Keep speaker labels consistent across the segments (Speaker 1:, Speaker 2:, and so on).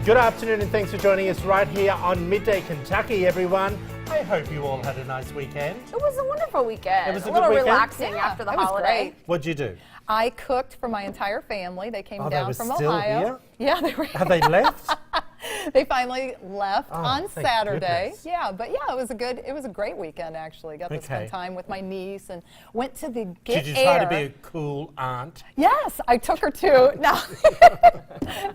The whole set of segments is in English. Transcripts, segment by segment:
Speaker 1: Good afternoon and thanks for joining us right here on Midday Kentucky, everyone. I hope you all had a nice weekend.
Speaker 2: It was a wonderful weekend.
Speaker 1: It was a
Speaker 2: little
Speaker 1: good weekend?
Speaker 2: relaxing after the holiday.
Speaker 1: What'd you do?
Speaker 3: I cooked for my entire family. They came
Speaker 1: Oh,
Speaker 3: down
Speaker 1: they were
Speaker 3: from
Speaker 1: still
Speaker 3: Ohio.
Speaker 1: here?
Speaker 3: Yeah, they were.
Speaker 1: Have they left?
Speaker 3: They finally left on
Speaker 1: thank
Speaker 3: Saturday.
Speaker 1: goodness.
Speaker 3: Yeah, but yeah, it was a great weekend actually. Got to spend time with my niece and went to the Get
Speaker 1: Did you
Speaker 3: Air.
Speaker 1: try to be a cool aunt?
Speaker 3: Yes, I took her to, no,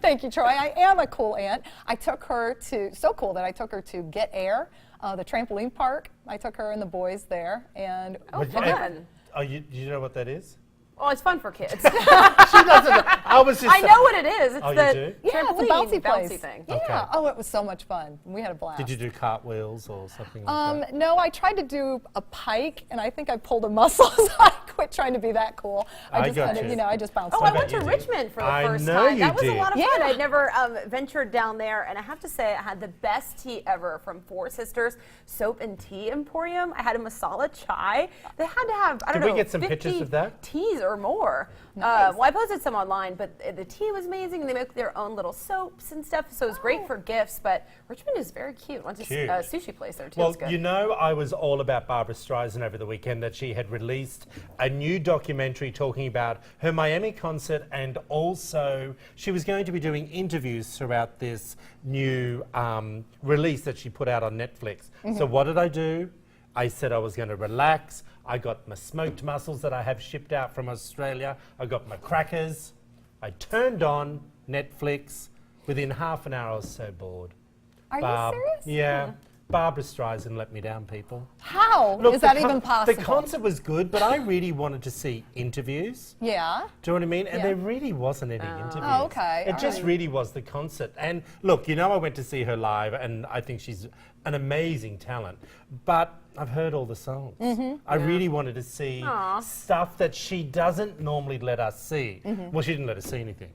Speaker 3: thank you, Troy. I am a cool aunt. I took her to, so cool that I took her to Get Air, the trampoline park. I took her and the boys there. And
Speaker 2: Fun.
Speaker 1: Oh, do you know what that is?
Speaker 2: Well, it's fun for kids.
Speaker 1: She doesn't. I was just.
Speaker 2: I know what it is. It's
Speaker 1: Oh, you
Speaker 2: the
Speaker 1: do?
Speaker 3: yeah, it's a
Speaker 2: trampoline,
Speaker 3: bouncy
Speaker 2: thing.
Speaker 3: Yeah.
Speaker 1: Okay.
Speaker 3: Oh, it was so much fun. We had a blast.
Speaker 1: Did you do cartwheels or something like that?
Speaker 3: No, I tried to do a pike, and I think I pulled a muscle, so I quit trying to be that cool.
Speaker 1: I
Speaker 3: just
Speaker 1: got
Speaker 3: kind of,
Speaker 1: you.
Speaker 3: I just bounced
Speaker 2: Oh,
Speaker 3: around.
Speaker 2: I went
Speaker 1: you
Speaker 2: to
Speaker 1: did.
Speaker 2: Richmond for the
Speaker 1: I
Speaker 2: first
Speaker 1: know
Speaker 2: time.
Speaker 1: you
Speaker 2: That was a
Speaker 1: did.
Speaker 2: lot of
Speaker 3: Yeah.
Speaker 2: fun. I'd never ventured down there, and I have to say, I had the best tea ever from Four Sisters Soap and Tea Emporium. I had a masala chai. They had to have, I don't
Speaker 1: Did
Speaker 2: know,
Speaker 1: we get some
Speaker 2: 50
Speaker 1: pictures of that?
Speaker 2: teas or more.
Speaker 3: Nice.
Speaker 2: Well, I posted some online, but the tea was amazing, and they make their own little soaps and stuff, so it was great for gifts. But Richmond is very cute. Went to
Speaker 1: Cute.
Speaker 2: a sushi place there too.
Speaker 1: Well,
Speaker 2: It's good.
Speaker 1: you know, I was all about Barbra Streisand over the weekend, that she had released a new documentary talking about her Miami concert, and also she was going to be doing interviews throughout this new release that she put out on Netflix. So what did I do? I said I was going to relax. I got my smoked mussels that I have shipped out from Australia. I got my crackers. I turned on Netflix. Within half an hour, I was so bored.
Speaker 3: Are you serious?
Speaker 1: Yeah. Barbra Streisand let me down, people.
Speaker 3: How
Speaker 1: Look,
Speaker 3: is that
Speaker 1: the
Speaker 3: even possible?
Speaker 1: The concert was good, but I really wanted to see interviews.
Speaker 3: Yeah.
Speaker 1: Do you know what I mean? And
Speaker 3: Yeah.
Speaker 1: there really wasn't any interviews.
Speaker 3: Oh, okay.
Speaker 1: It
Speaker 3: All
Speaker 1: just
Speaker 3: right.
Speaker 1: really was the concert. And look, you know, I went to see her live, and I think she's an amazing talent. But I've heard all the songs. I really wanted to see stuff that she doesn't normally let us see. Well, she didn't let us see anything.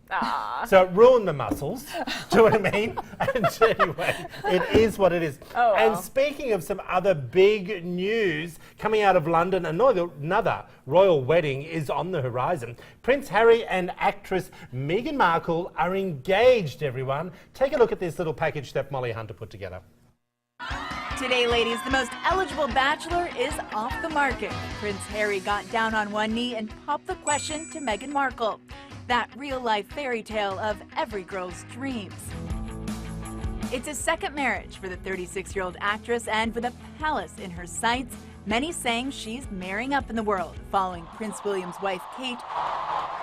Speaker 1: So it ruined the muscles. Do you know what I mean? And anyway, it is what it is.
Speaker 2: Oh, well.
Speaker 1: And speaking of some other big news coming out of London, another royal wedding is on the horizon. Prince Harry and actress Meghan Markle are engaged, everyone. Take a look at this little package that Molly Hunter put together.
Speaker 4: Today, ladies, the most eligible bachelor is off the market. Prince Harry got down on one knee and popped the question to Meghan Markle. That real-life fairy tale of every girl's dreams. It's a second marriage for the 36-year-old actress, and with a palace in her sights, many saying she's marrying up in the world, following Prince William's wife, Kate,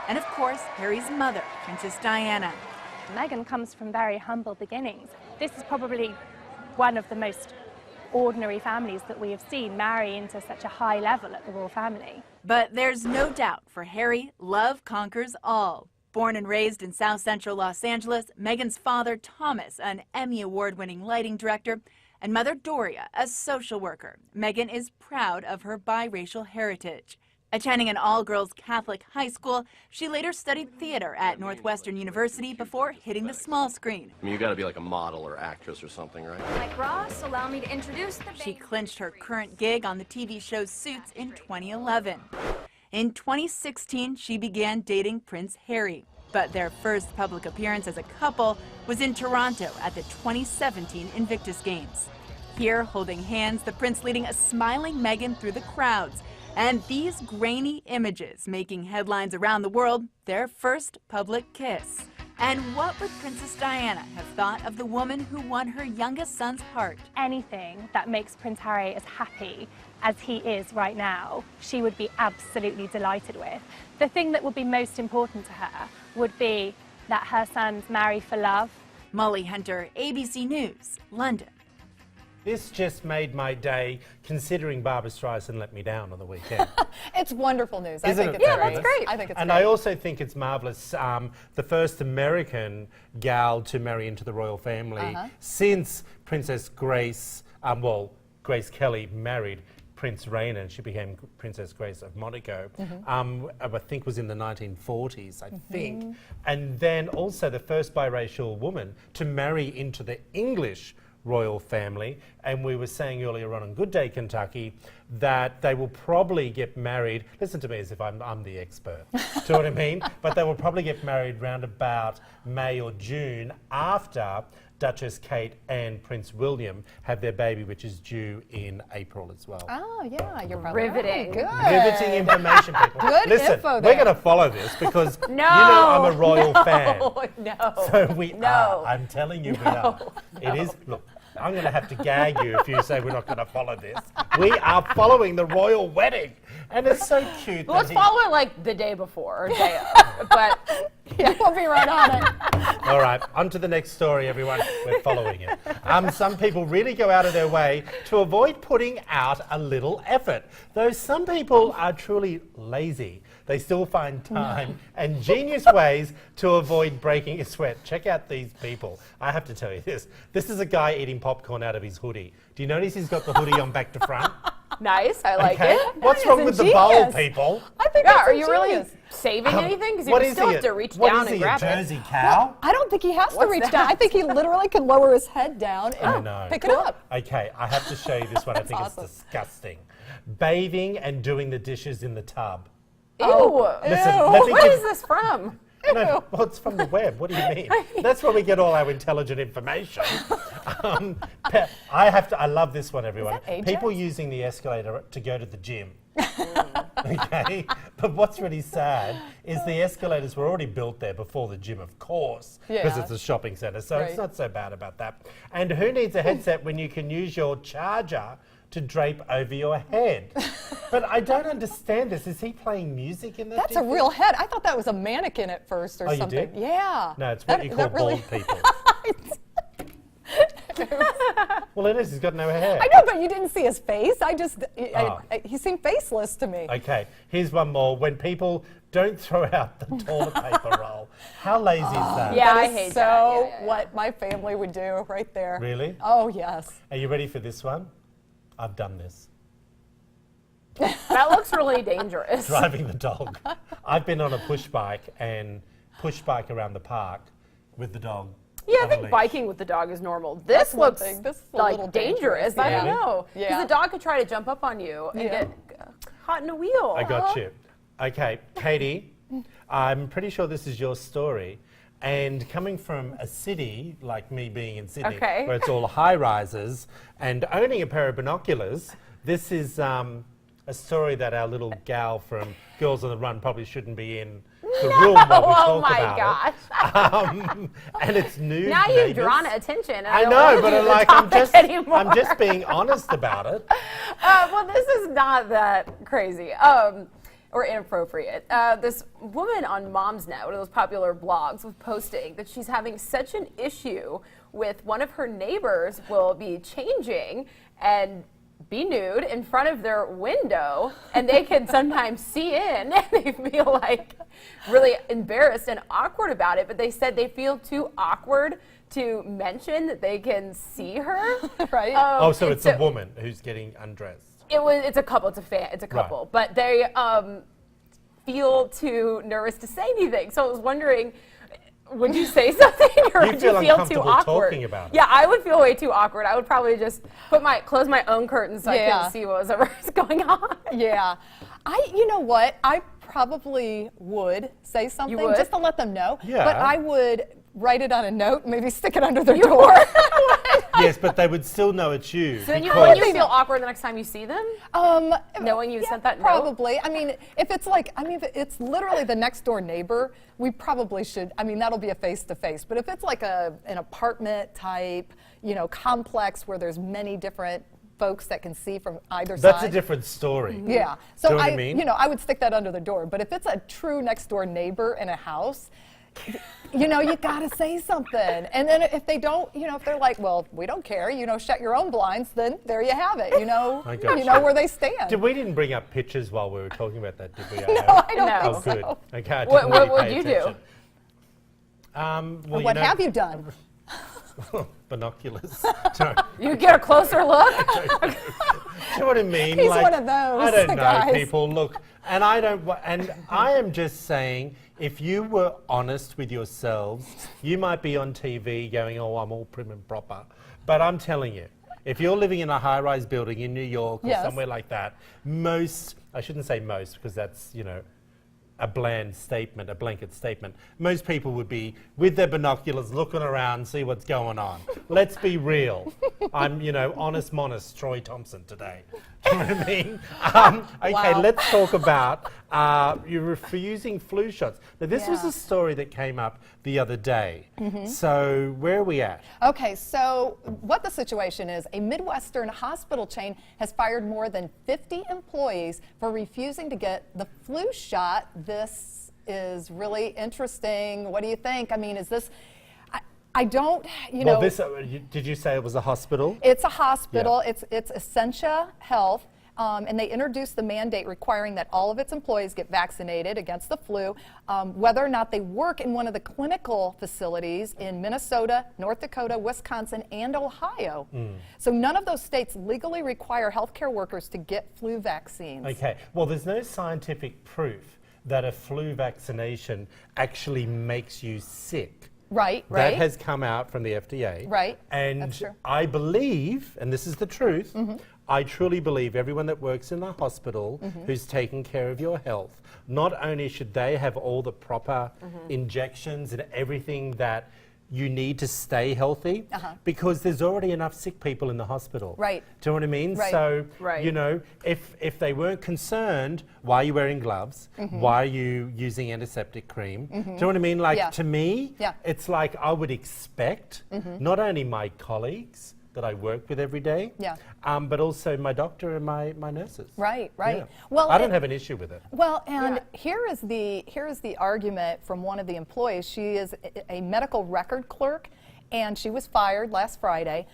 Speaker 4: and of course, Harry's mother, Princess Diana.
Speaker 5: Meghan comes from very humble beginnings. This is probably one of the most ordinary families that we have seen marry into such a high level at the royal family.
Speaker 4: But there's no doubt for Harry, love conquers all. Born and raised in South Central Los Angeles, Meghan's father, Thomas, an Emmy Award-winning lighting director, and mother, Doria, a social worker. Meghan is proud of her biracial heritage. Attending an all-girls Catholic high school, she later studied theater at Northwestern University before hitting the small screen.
Speaker 6: I mean, you got to be like a model or actress or something, right?
Speaker 7: Mike Ross, allow me to introduce the
Speaker 4: She clinched her current gig on the TV show Suits in 2011. In 2016, she began dating Prince Harry, but their first public appearance as a couple was in Toronto at the 2017 Invictus Games. Here, holding hands, the prince leading a smiling Meghan through the crowds, and these grainy images making headlines around the world, their first public kiss. And what would Princess Diana have thought of the woman who won her youngest son's heart?
Speaker 5: Anything that makes Prince Harry as happy as he is right now, she would be absolutely delighted with. The thing that would be most important to her would be that her sons marry for love.
Speaker 4: Molly Hunter, ABC News, London.
Speaker 1: This just made my day, considering Barbra Streisand let me down on the weekend.
Speaker 3: It's wonderful news.
Speaker 1: Isn't
Speaker 3: I think
Speaker 1: it
Speaker 3: it's
Speaker 1: fabulous?
Speaker 3: great. I think it's
Speaker 1: And
Speaker 3: great.
Speaker 1: I also think it's marvellous, the first American gal to marry into the royal family since Princess Grace, Grace Kelly married Prince Rainer, and she became Princess Grace of Monaco. I think was in the 1940s, I think. And then also the first biracial woman to marry into the English royal family. And we were saying earlier on Good Day Kentucky that they will probably get married. Listen to me as if I'm the expert. Do you know what I mean? But they will probably get married round about May or June after Duchess Kate and Prince William have their baby, which is due in April as well.
Speaker 3: Oh, yeah, you're probably
Speaker 2: Riveting.
Speaker 3: Good.
Speaker 1: Riveting information, people.
Speaker 3: Good
Speaker 1: Listen,
Speaker 3: info
Speaker 1: we're
Speaker 3: there.
Speaker 1: going to follow this because
Speaker 2: No.
Speaker 1: you know I'm a royal fan.
Speaker 2: No.
Speaker 1: So we
Speaker 2: No.
Speaker 1: are. I'm telling you we are. It is. Look, I'm going to have to gag you if you say we're not going to follow this. We are following the royal wedding. And it's so cute.
Speaker 2: Let's
Speaker 1: that
Speaker 2: follow it like the day before or day of. But
Speaker 3: Yeah, we'll be right on it.
Speaker 1: All right, on to the next story, everyone. We're following it. Some people really go out of their way to avoid putting out a little effort. Though some people are truly lazy, they still find time and genius ways to avoid breaking a sweat. Check out these people. I have to tell you this. This is a guy eating popcorn out of his hoodie. Do you notice he's got the hoodie on back to front?
Speaker 2: nice, I like
Speaker 1: Okay.
Speaker 2: it.
Speaker 1: What's
Speaker 3: That
Speaker 1: wrong
Speaker 3: is
Speaker 1: with the bowl,
Speaker 3: ingenious.
Speaker 1: people?
Speaker 3: I think
Speaker 2: Yeah,
Speaker 3: that's
Speaker 2: are you really
Speaker 3: ingenious.
Speaker 2: saving anything? Because you
Speaker 1: What
Speaker 2: would
Speaker 1: is
Speaker 2: still
Speaker 1: he?
Speaker 2: have to reach
Speaker 1: What
Speaker 2: down
Speaker 1: is
Speaker 2: and
Speaker 1: he,
Speaker 2: grab
Speaker 1: a
Speaker 2: it.
Speaker 1: Jersey cow?
Speaker 3: I don't think he has to
Speaker 2: What's
Speaker 3: reach
Speaker 2: that?
Speaker 3: down. I think he literally can lower his head down
Speaker 1: I
Speaker 3: and
Speaker 1: know.
Speaker 3: pick it up.
Speaker 1: Okay, I have to show you this one. I think
Speaker 3: awesome.
Speaker 1: it's disgusting. Bathing and doing the dishes in the tub.
Speaker 2: Ew.
Speaker 1: Listen,
Speaker 3: Ew.
Speaker 1: let me
Speaker 2: What
Speaker 1: give-
Speaker 2: is this from?
Speaker 1: No, well, it's from the web. What do you mean? That's where we get all our intelligent information. I love this one, everyone.
Speaker 3: that Ajax?
Speaker 1: People using the escalator to go to the gym. Okay, but what's really sad is the escalators were already built there before the gym, of course, because
Speaker 3: Yeah.
Speaker 1: it's a shopping centre, so it's
Speaker 3: Right.
Speaker 1: not so bad about that. And who needs a headset when you can use your charger to drape over your head? But I don't understand this. Is he playing music in that?
Speaker 3: That's
Speaker 1: do
Speaker 3: a
Speaker 1: you
Speaker 3: real
Speaker 1: think?
Speaker 3: head. I thought that was a mannequin at first or
Speaker 1: Oh, you
Speaker 3: something.
Speaker 1: did?
Speaker 3: Yeah.
Speaker 1: No, it's what
Speaker 3: That-
Speaker 1: you call
Speaker 3: that really-
Speaker 1: bald people. Well, it is. He's got no hair.
Speaker 3: I know, but you didn't see his face.
Speaker 1: Oh.
Speaker 3: He seemed faceless to me.
Speaker 1: Okay, here's one more. When people don't throw out the toilet paper roll, how lazy is that?
Speaker 2: Yeah,
Speaker 3: That
Speaker 2: I
Speaker 3: is
Speaker 2: hate
Speaker 3: so
Speaker 2: that. Yeah, yeah, yeah.
Speaker 3: what my family would do right there.
Speaker 1: Really?
Speaker 3: Oh, yes.
Speaker 1: Are you ready for this one? I've done this.
Speaker 2: That looks really dangerous.
Speaker 1: Driving the dog. I've been on a push bike and push bike around the park with the dog.
Speaker 2: Yeah, I
Speaker 1: on a
Speaker 2: think
Speaker 1: leash.
Speaker 2: biking with the dog is normal.
Speaker 3: That's
Speaker 2: This
Speaker 3: one
Speaker 2: looks
Speaker 3: thing. This is a little
Speaker 2: like dangerous.
Speaker 3: dangerous.
Speaker 2: I don't
Speaker 1: Yeah.
Speaker 2: know. Because
Speaker 3: Yeah.
Speaker 2: the dog could try to jump up on you and
Speaker 3: Yeah.
Speaker 2: get caught in a wheel.
Speaker 1: I got you. Okay, Katie, I'm pretty sure this is your story. And coming from a city, like me being in Sydney,
Speaker 2: Okay.
Speaker 1: where it's all high rises, and owning a pair of binoculars, this is a story that our little gal from Girls on the Run probably shouldn't be in the room while we
Speaker 2: Oh
Speaker 1: talk
Speaker 2: my
Speaker 1: about
Speaker 2: gosh.
Speaker 1: it. And it's Nude.
Speaker 2: Now you've
Speaker 1: neighbours.
Speaker 2: drawn attention. And
Speaker 1: I
Speaker 2: don't
Speaker 1: know,
Speaker 2: wanna
Speaker 1: but
Speaker 2: do the
Speaker 1: I'm
Speaker 2: topic anymore.
Speaker 1: just being honest about it.
Speaker 2: Well, this is not that crazy or inappropriate. This woman on MomsNet, one of those popular blogs, was posting that she's having such an issue with one of her neighbors will be changing and be nude in front of their window, and they can sometimes see in, and they feel like really embarrassed and awkward about it, but they said they feel too awkward to mention that they can see her.
Speaker 3: Right.
Speaker 1: Oh, so it's a woman who's getting undressed.
Speaker 2: It's a couple. It's a couple,
Speaker 1: Right.
Speaker 2: but they feel too nervous to say anything. So I was wondering, would you say something, or
Speaker 1: You
Speaker 2: would
Speaker 1: feel
Speaker 2: you feel too
Speaker 1: uncomfortable
Speaker 2: awkward?
Speaker 1: talking about it.
Speaker 2: Yeah, I would feel way too awkward. I would probably just close my own curtains so I
Speaker 3: Yeah.
Speaker 2: couldn't see what was going on.
Speaker 3: Yeah. You know what? I probably would say something
Speaker 2: would?
Speaker 3: just to let them know.
Speaker 1: Yeah.
Speaker 3: But I would write it on a note, maybe stick it under their door.
Speaker 1: Yes, but they would still know it's you.
Speaker 2: So then
Speaker 1: because-
Speaker 2: you feel awkward the next time you see them, knowing you
Speaker 3: Yeah,
Speaker 2: sent that note.
Speaker 3: probably. I mean, if it's literally the next door neighbor, we probably should. I mean, that'll be a face to face. But if it's like an apartment type, complex where there's many different folks that can see from either side.
Speaker 1: That's a different story.
Speaker 3: Yeah. So
Speaker 1: Do you know what I mean?
Speaker 3: I would stick that under the door. But if it's a true next door neighbor in a house, you gotta say something. And then if they don't, if they're like, well, we don't care, shut your own blinds, then there you have it.
Speaker 1: I got
Speaker 3: You know where they stand.
Speaker 1: We didn't bring up pictures while we were talking about that, did we?
Speaker 3: No, I don't
Speaker 2: No.
Speaker 1: Oh,
Speaker 3: think
Speaker 1: good.
Speaker 3: so.
Speaker 1: Okay. I
Speaker 2: What-
Speaker 1: didn't
Speaker 2: what
Speaker 1: really
Speaker 2: would
Speaker 1: pay
Speaker 2: you do?
Speaker 1: attention. Well,
Speaker 3: What have you done?
Speaker 1: Binoculars. Sorry.
Speaker 2: You get a closer look.
Speaker 1: Do you know what I mean?
Speaker 3: He's one of those
Speaker 1: I don't know,
Speaker 3: guys.
Speaker 1: people. Look, and I am just saying, if you were honest with yourselves, you might be on TV going, "Oh, I'm all prim and proper," but I'm telling you, If you're living in a high-rise building in New York or
Speaker 3: Yes.
Speaker 1: somewhere like that, most, I shouldn't say most because that's, you know, a bland statement, a blanket statement. Most people would be with their binoculars looking around, see what's going on. Let's be real. I'm, you know, honest, monest, Troy Thompson today. Do you know what I mean? Okay,
Speaker 3: Wow.
Speaker 1: let's talk about you're refusing flu shots. Now, this was
Speaker 3: Yeah.
Speaker 1: a story that came up the other day. So where are we at?
Speaker 3: Okay, so what the situation is, a Midwestern hospital chain has fired more than 50 employees for refusing to get the flu shot. This is really interesting. What do you think? I mean, is this, I don't, you
Speaker 1: Well,
Speaker 3: know.
Speaker 1: this, did you say it was a hospital?
Speaker 3: It's a hospital. It's Essentia Health. And they introduced the mandate requiring that all of its employees get vaccinated against the flu, whether or not they work in one of the clinical facilities in Minnesota, North Dakota, Wisconsin, and Ohio. So none of those states legally require healthcare workers to get flu vaccines.
Speaker 1: Okay, well, there's no scientific proof that a flu vaccination actually makes you sick.
Speaker 3: Right,
Speaker 1: That
Speaker 3: right.
Speaker 1: has come out from the FDA.
Speaker 3: Right,
Speaker 1: And
Speaker 3: that's true.
Speaker 1: I believe, and this is the truth, I truly believe everyone that works in a hospital who's taking care of your health, not only should they have all the proper injections and everything that you need to stay healthy, because there's already enough sick people in the hospital.
Speaker 3: Right.
Speaker 1: Do you know what I mean?
Speaker 3: Right.
Speaker 1: So,
Speaker 2: Right.
Speaker 1: you know, if they weren't concerned, why are you wearing gloves? Why are you using antiseptic cream? Do you know what I mean? Like,
Speaker 3: Yeah.
Speaker 1: to me,
Speaker 3: Yeah.
Speaker 1: it's like I would expect not only my colleagues that I work with every day,
Speaker 3: Yeah.
Speaker 1: but also my doctor and my nurses.
Speaker 3: Right, right.
Speaker 1: Yeah.
Speaker 3: Well,
Speaker 1: I don't
Speaker 3: it-
Speaker 1: have an issue with it.
Speaker 3: Well, and here is the argument from one of the employees. She is a medical record clerk, and she was fired last Friday.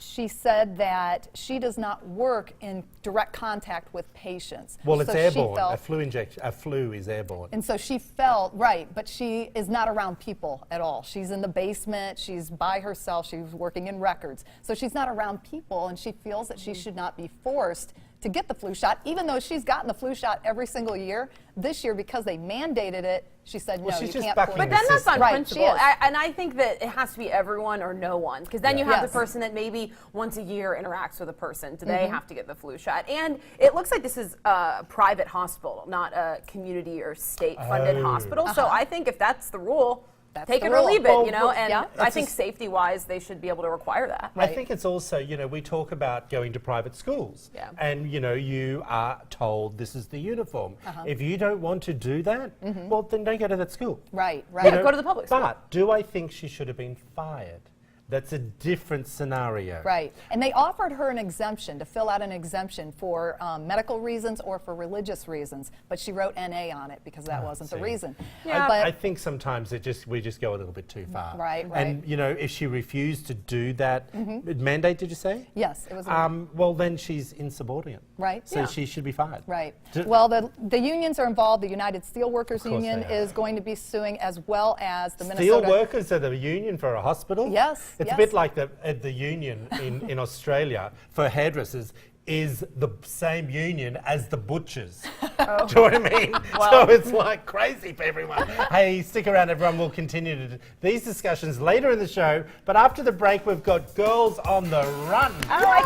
Speaker 3: She said that she does not work in direct contact with patients.
Speaker 1: Well, it's
Speaker 3: So she
Speaker 1: airborne.
Speaker 3: felt-
Speaker 1: A flu injection, a flu is airborne.
Speaker 3: and so she felt, right, but she is not around people at all. She's in the basement, she's by herself, she's working in records. So she's not around people, and she feels that she should not be forced to get the flu shot, even though she's gotten the flu shot every single year. This year, because they mandated it, she said,
Speaker 1: Well,
Speaker 3: no,
Speaker 1: she's
Speaker 3: you
Speaker 1: just
Speaker 3: can't
Speaker 1: bucking
Speaker 3: force
Speaker 2: But
Speaker 1: the
Speaker 2: then that's on
Speaker 1: system.
Speaker 3: Right,
Speaker 2: principle.
Speaker 3: she is.
Speaker 2: And I think that it has to be everyone or no one. Because then you have
Speaker 3: Yes.
Speaker 2: the person that maybe once a year interacts with a person. Do they have to get the flu shot? And it looks like this is a private hospital, not a community or state-funded
Speaker 1: Oh.
Speaker 2: hospital. So I think if that's the rule,
Speaker 3: That's
Speaker 2: take
Speaker 3: the
Speaker 2: it or
Speaker 3: rule.
Speaker 2: leave it,
Speaker 1: Well,
Speaker 2: you know?
Speaker 1: well,
Speaker 2: And
Speaker 3: yeah.
Speaker 2: I
Speaker 1: It's
Speaker 2: think
Speaker 1: just-
Speaker 2: safety-wise, they should be able to require that.
Speaker 1: I think it's also, you know, we talk about going to private schools.
Speaker 2: Yeah.
Speaker 1: And, you know, you are told this is the uniform. If you don't want to do that, well, then don't go to that school.
Speaker 3: Right, right.
Speaker 1: You
Speaker 2: Yeah,
Speaker 1: know,
Speaker 2: go to the public school.
Speaker 1: But do I think she should have been fired? That's a different scenario.
Speaker 3: Right. And they offered her an exemption, to fill out an exemption for medical reasons or for religious reasons. But she wrote NA on it because that wasn't the
Speaker 1: see.
Speaker 3: reason.
Speaker 2: Yeah.
Speaker 3: But
Speaker 1: I think sometimes we just go a little bit too far.
Speaker 3: Right,
Speaker 1: And, you know, if she refused to do that, mandate, did you say?
Speaker 3: yes, it was
Speaker 1: Well, then she's insubordinate.
Speaker 3: right.
Speaker 1: So she should be fired.
Speaker 3: Right.
Speaker 1: Do-
Speaker 3: Well, the unions are involved. The United Steelworkers
Speaker 1: course
Speaker 3: Union
Speaker 1: they are.
Speaker 3: is going to be suing, as well as the
Speaker 1: Steel
Speaker 3: Minnesota.
Speaker 1: workers are the union for a hospital?
Speaker 3: Yes,
Speaker 1: It's
Speaker 3: yes.
Speaker 1: a bit like the union in Australia for hairdressers is the same union as the butchers. Do you know what I mean? So it's like crazy for everyone. Hey, stick around, everyone. We'll continue these discussions later in the show. But after the break, we've got Girls on the Run.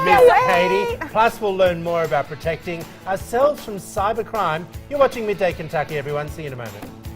Speaker 1: Miss Katie. Plus, we'll learn more about protecting ourselves from cybercrime. You're watching Midday Kentucky, everyone. See you in a moment.